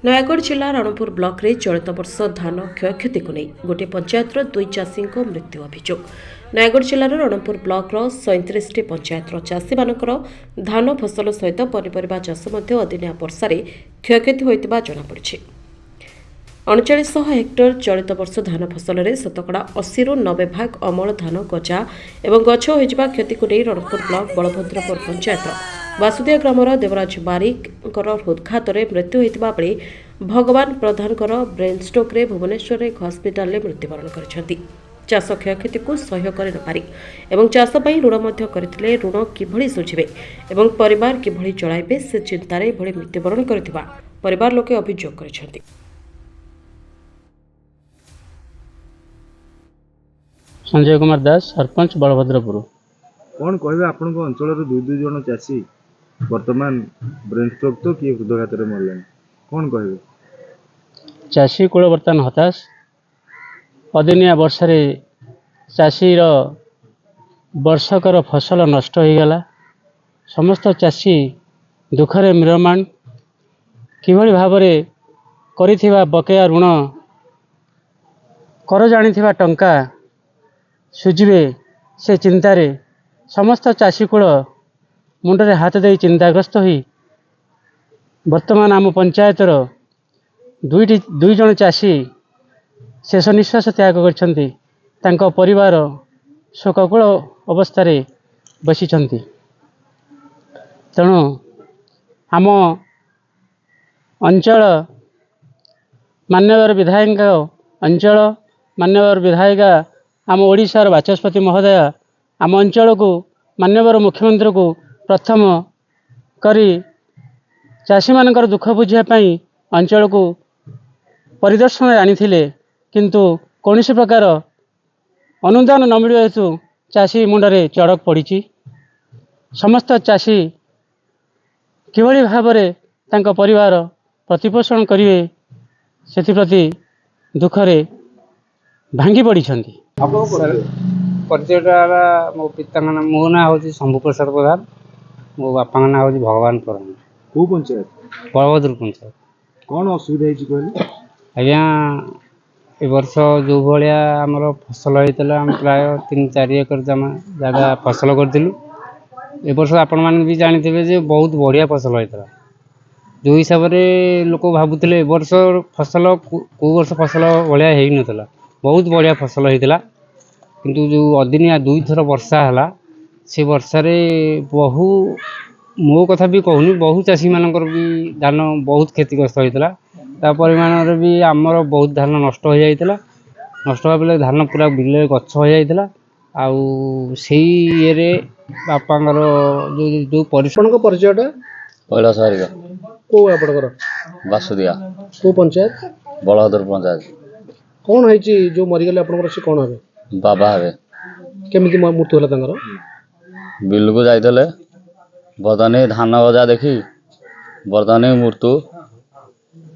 नयागढ़ जिला रणपुर ब्लॉक रे चलित वर्ष धान क्षयक्षति को नहीं गोटे पंचायतर 2 चाषी मृत्यु अभियोग। नयागढ़ जिलार रणपुर ब्लॉक 37 पंचायतर चाषी मानकर धान फसल सहित पनीपरिया चाष अदिनिया वर्षा क्षयक्षति होता जमापड़ी। 3900 हेक्टर चलित वर्ष धान फसल में शतकड़ा 80 ରୁ 90 भाग अमल धान गजा एवं गछ होइजिबा क्षति को नहीं रणपुर ब्लॉक बलभद्रपुर पंचायत वासुदिया ग्रामर देवराज बारिक हृदघात मृत्यु होता बेले भगवान प्रधान ब्रेन स्ट्रोक रे भुवनेश्वर एक हस्पिटाल में मृत्युवरण कर चाष क्षयक्षति को सह्य कर नपारी एवं चाष ऋण करथिले ऋण किभଳି सुझिबे एवं परिवार किभଳି चलाइबे से चिंतार एभଳି मृत्युवरण करथिबा परिवार लोके अभियोग करिसेंति। संजय कुमार दास सरपंच बलभद्रपुर। कौन कहे आपण अंचल दुई जन चाषी वर्तमान ब्रेन स्ट्रोक तो किए हृदघात मरले कौन कहे चाषी कूल बर्तमान हताश अदिनिया वर्षा चाषी वर्षकर फसल नष्ट हो गला। समस्त चाषी दुखरे म्रियमाण किभଳି भावरे करिथिबा बकेया ऋण कर जानिथिबा टंका सुझिबे से चिंतार समस्त चाषी कूल मुंडरे हाथ दे चिंताग्रस्त हो वर्तमान आम पंचायतर दुई जन चाषी शेष निश्वास त्याग कर परिवार शोककूल अवस्था बसी। तेणु आम अंचल मान्यवर विधायक अंचल मान्यवर विधायिका आम ओडिशार बाचस्पति महोदय आम अंचल को मान्यवर मुख्यमंत्री को प्रथम करी चाषी मानकर दुख बुझापी अंचल को परिदर्शन आनी किंतु कौन प्रकार अनुदान न मिल हेतु चाषी मुंडरे चढ़क पड़ी। समस्त चाषी किभଳି भावरे तांको परिवार प्रतिपोषण करिवे सेथिप्रति दुखरे भांगी पड़ी। परिचयटा मो पिता मो ना हूँ शंभु प्रसाद प्रधान मो बापा ना हूँ भगवान प्रधान। को पंचायत बलभद्र पंचायत। कौन असुविधा कहले आज्ञा ए वर्ष जो भाया आमर फसल होता प्राय 3-4 एकर जगह फसल करूँ। ए वर्ष आपण मैंने भी जानी जे बहुत बढ़िया फसल होता जो हिसाब से लोक भावुले वर्ष फसल को वर्ष फसल भाया हो ना बहुत बढ़िया फसल होता किंतु जो अदिनिया 2 थर वर्षा है से वर्षा बहु मो कथा भी कहूनी बहु चाषी मानकर भी धान बहुत क्षतिग्रस्त होता परिमाण भी आमर बहुत धान नष्ट हो जाता नष्ट होगा बेले धान पूरा बिल गछ हो जाता आउ से ये बापा जो जो परिश्रम को परिचयटा कैलाश हारिका को आपनकर बासुदिया को पंचायत बलभद्र पंचायत कौन है जो मरीगले आपनकर से कौन हे बाबा हे केमिति मृत्यु होला तंगर बिल को जाइतले बर्तनी धान गजा देखी बर्तनी मृत्यु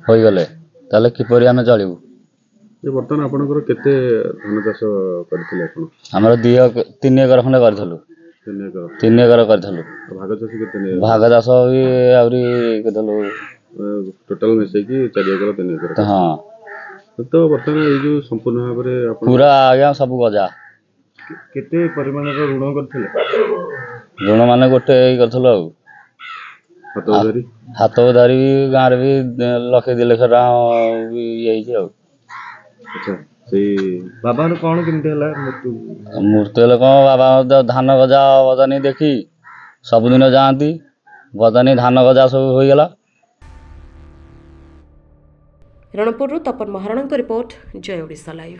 हो गले ताले किपरि आमे चलिबु ये बर्तन आपनकर केते धान चाष करथिले आपण हमर 3 एकर खंडे करथलु 3 एकर करथलु भाग चाष केते भाग चाष भी आउरी केतलु टोटल मिसे की 4 एकर 3 एकर हां तो बर्तन ये जो संपूर्ण भाव में पूरा आज्ञा सब गजा केते परिमाण ऋण करथिले ऋण माने गोटे करथलु हाथ उधारी भी गाँव भी 1-2 लाख भी यही। अच्छा से बाबा कौन केमती है मृत्यु हेल्ले कौन बाबा धान गजा बदानी देखी सबुदिन जाती बदानी धान गजा सब होगला। रणपुर तपन महाराणा रिपोर्ट जय ओडिशा लाइव।